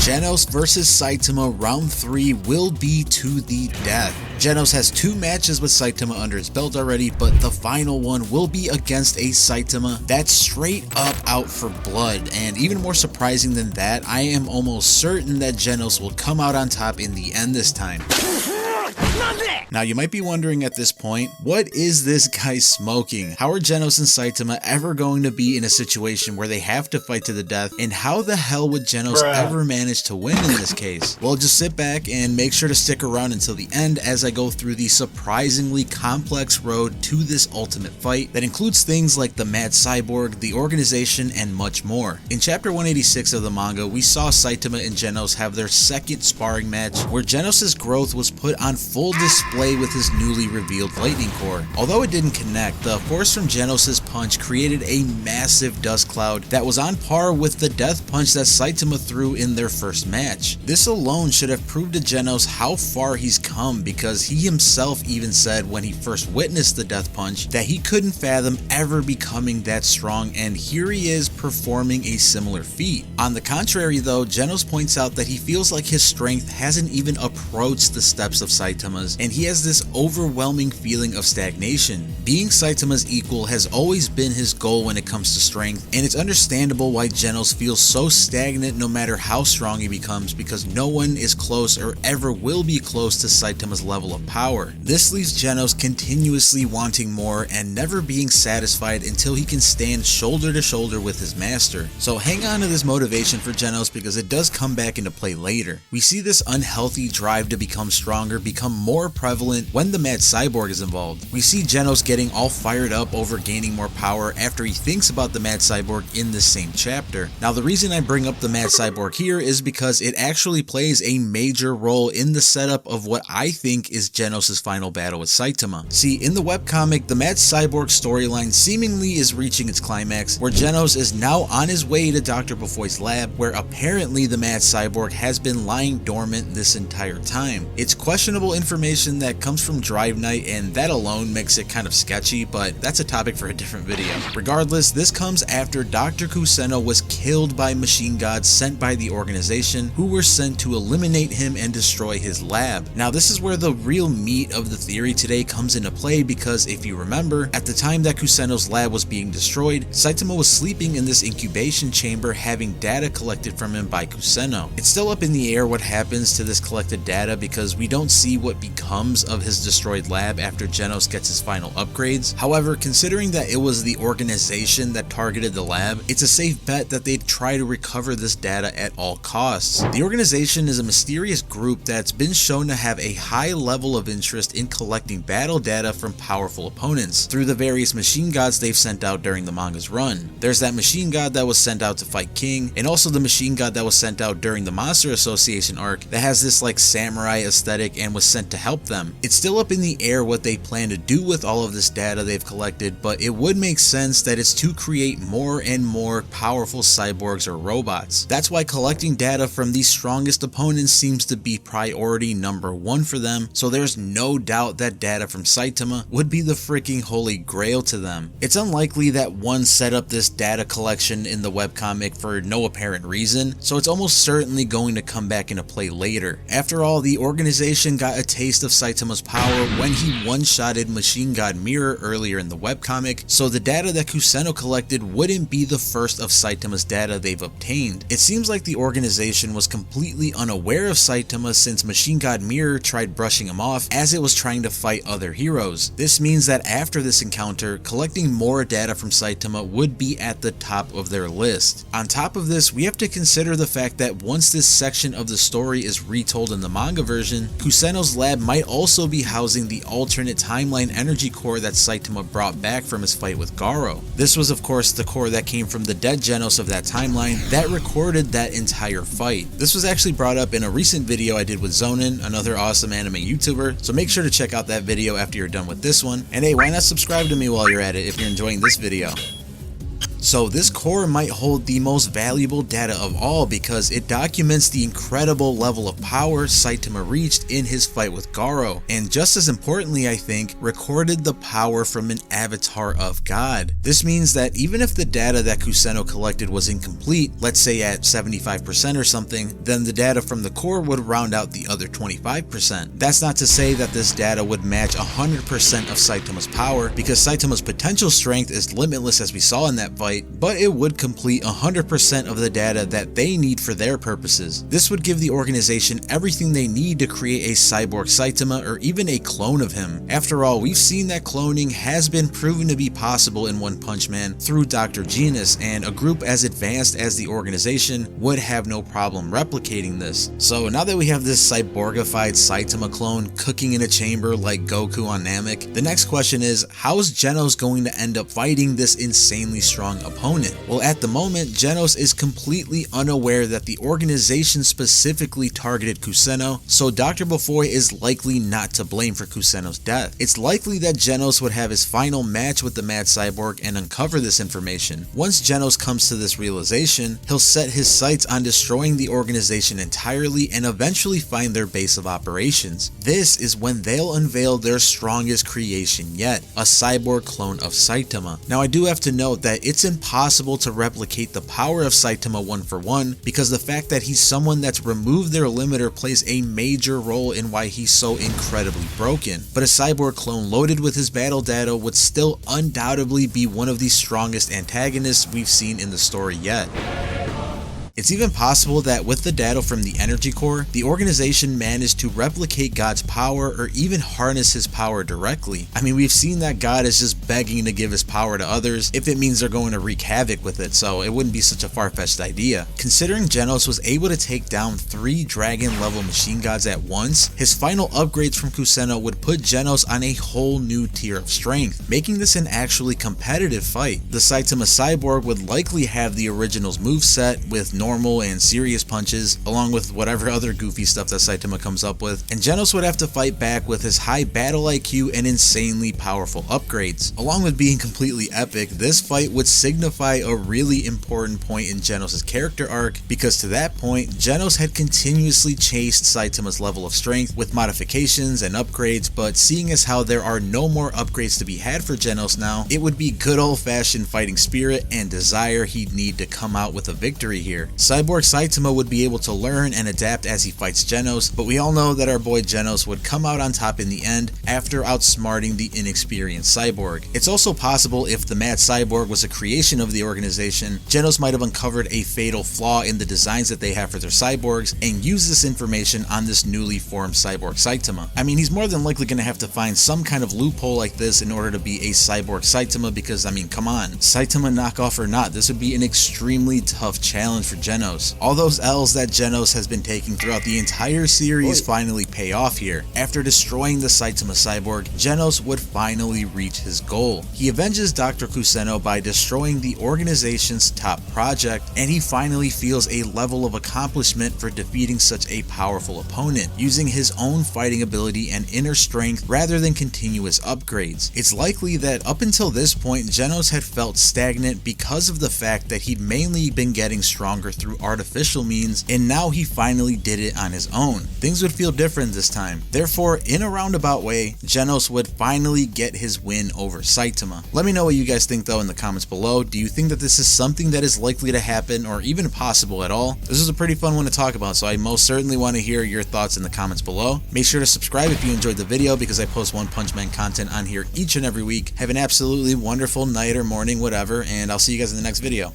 Genos vs Saitama Round 3 will be to the death. Genos has 2 matches with Saitama under his belt already, but the final one will be against a Saitama that's straight up out for blood. And even more surprising than that, I am almost certain that Genos will come out on top in the end this time. Now you might be wondering at this point, what is this guy smoking? How are Genos and Saitama ever going to be in a situation where they have to fight to the death, and how the hell would Genos ever manage to win in this case? Well, just sit back and make sure to stick around until the end as I go through the surprisingly complex road to this ultimate fight that includes things like the Mad Cyborg, the organization, and much more. In chapter 186 of the manga, we saw Saitama and Genos have their second sparring match where Genos' growth was put on full display with his newly revealed lightning core. Although it didn't connect, the force from Genos' punch created a massive dust cloud that was on par with the death punch that Saitama threw in their first match. This alone should have proved to Genos how far he's come, because he himself even said when he first witnessed the death punch that he couldn't fathom ever becoming that strong, and here he is performing a similar feat. On the contrary though, Genos points out that he feels like his strength hasn't even approached the steps of Saitama's, and he has this overwhelming feeling of stagnation. Being Saitama's equal has always been his goal when it comes to strength, and it's understandable why Genos feels so stagnant no matter how strong he becomes, because no one is close or ever will be close to Saitama's level of power. This leaves Genos continuously wanting more and never being satisfied until he can stand shoulder to shoulder with his master. So hang on to this motivation for Genos, because it does come back into play later. We see this unhealthy drive to become stronger become more prevalent when the Mad Cyborg is involved. We see Genos getting all fired up over gaining more power after he thinks about the Mad Cyborg in this same chapter. Now the reason I bring up the Mad Cyborg here is because it actually plays a major role in the setup of what I think is Genos' final battle with Saitama. See, in the webcomic, the Mad Cyborg storyline seemingly is reaching its climax, where Genos is now on his way to Dr. Bufoy's lab, where apparently the Mad Cyborg has been lying dormant this entire time. It's questionable information that comes from Drive Night, and that alone makes it kind of sketchy, but that's a topic for a different video. Regardless, this comes after Dr. Kuseno was killed by machine gods sent by the organization, who were sent to eliminate him and destroy his lab. Now this is where the real meat of the theory today comes into play, because if you remember, at the time that Kuseno's lab was being destroyed, Saitama was sleeping in this incubation chamber having data collected from him by Kuseno. It's still up in the air what happens to this collected data, because we don't see what becomes of his destroyed lab after Genos gets his final upgrades. However, considering that it was the organization that targeted the lab, it's a safe bet that they'd try to recover this data at all costs. The organization is a mysterious group that's been shown to have a high level of interest in collecting battle data from powerful opponents through the various machine gods they've sent out during the manga's run. There's that machine god that was sent out to fight King, and also the machine god that was sent out during the Monster Association arc that has this like samurai aesthetic and was sent to help them. It's still up in the air what they plan to do with all of this data they've collected, but it would make sense that it's to create more and more powerful cyborgs or robots. That's why collecting data from these strongest opponents seems to be priority number 1 for them, so there's no doubt that data from Saitama would be the freaking holy grail to them. It's unlikely that one set up this data collection in the webcomic for no apparent reason, so it's almost certainly going to come back into play later. After all, the organization got a taste of Saitama's power when he one-shotted Machine God Mirror earlier in the webcomic, so the data that Kuseno collected wouldn't be the first of Saitama's data they've obtained. It seems like the organization was completely unaware of Saitama since Machine God Mirror tried brushing him off as it was trying to fight other heroes. This means that after this encounter, collecting more data from Saitama would be at the top of their list. On top of this, we have to consider the fact that once this section of the story is retold in the manga version, Kuseno's lab might also be housing the alternate timeline energy core that Saitama brought back from his fight with Garo. This was of course the core that came from the dead Genos of that timeline that recorded that entire fight. This was actually brought up in a recent video I did with Zonin, another awesome anime YouTuber, so make sure to check out that video after you're done with this one. And hey, why not subscribe to me while you're at it if you're enjoying this video? So this core might hold the most valuable data of all because it documents the incredible level of power Saitama reached in his fight with Garo, and just as importantly I think, recorded the power from an avatar of God. This means that even if the data that Kusanno collected was incomplete, let's say at 75% or something, then the data from the core would round out the other 25%. That's not to say that this data would match 100% of Saitama's power, because Saitama's potential strength is limitless as we saw in that fight, but it would complete 100% of the data that they need for their purposes. This would give the organization everything they need to create a Cyborg Saitama or even a clone of him. After all, we've seen that cloning has been proven to be possible in One Punch Man through Dr. Genos, and a group as advanced as the organization would have no problem replicating this. So now that we have this cyborgified Saitama clone cooking in a chamber like Goku on Namek, the next question is, how is Genos going to end up fighting this insanely strong opponent? Well, at the moment, Genos is completely unaware that the organization specifically targeted Kusanno, so Dr. Bofoy is likely not to blame for Kusanno's death. It's likely that Genos would have his final match with the Mad Cyborg and uncover this information. Once Genos comes to this realization, he'll set his sights on destroying the organization entirely and eventually find their base of operations. This is when they'll unveil their strongest creation yet, a cyborg clone of Saitama. Now I do have to note that it's impossible to replicate the power of Saitama one for one, because the fact that he's someone that's removed their limiter plays a major role in why he's so incredibly broken. But a cyborg clone loaded with his battle data would still undoubtedly be one of the strongest antagonists we've seen in the story yet. It's even possible that with the data from the energy core, the organization managed to replicate God's power or even harness his power directly. I mean, we've seen that God is just begging to give his power to others if it means they're going to wreak havoc with it, so it wouldn't be such a far-fetched idea. Considering Genos was able to take down 3 dragon level machine gods at once, his final upgrades from Kusanno would put Genos on a whole new tier of strength, making this an actually competitive fight. The Saitama Cyborg would likely have the original's moveset with normal and serious punches, along with whatever other goofy stuff that Saitama comes up with, and Genos would have to fight back with his high battle IQ and insanely powerful upgrades. Along with being completely epic, this fight would signify a really important point in Genos' character arc, because to that point, Genos had continuously chased Saitama's level of strength with modifications and upgrades, but seeing as how there are no more upgrades to be had for Genos now, it would be good old-fashioned fighting spirit and desire he'd need to come out with a victory here. Cyborg Saitama would be able to learn and adapt as he fights Genos, but we all know that our boy Genos would come out on top in the end after outsmarting the inexperienced Cyborg. It's also possible if the Mad Cyborg was a creation of the organization, Genos might have uncovered a fatal flaw in the designs that they have for their cyborgs and used this information on this newly formed Cyborg Saitama. I mean, he's more than likely going to have to find some kind of loophole like this in order to be a Cyborg Saitama, because I mean, come on, Saitama knockoff or not, this would be an extremely tough challenge for Genos. All those L's that Genos has been taking throughout the entire series finally pay off here. After destroying the Saitama Cyborg, Genos would finally reach his goal. He avenges Dr. Kusanno by destroying the organization's top project, and he finally feels a level of accomplishment for defeating such a powerful opponent, using his own fighting ability and inner strength rather than continuous upgrades. It's likely that up until this point, Genos had felt stagnant because of the fact that he'd mainly been getting stronger through artificial means, and now he finally did it on his own. Things would feel different this time. Therefore, in a roundabout way, Genos would finally get his win over Saitama. Let me know what you guys think though in the comments below. Do you think that this is something that is likely to happen or even possible at all? This is a pretty fun one to talk about, so I most certainly want to hear your thoughts in the comments below. Make sure to subscribe if you enjoyed the video, because I post One Punch Man content on here each and every week. Have an absolutely wonderful night or morning, whatever, and I'll see you guys in the next video.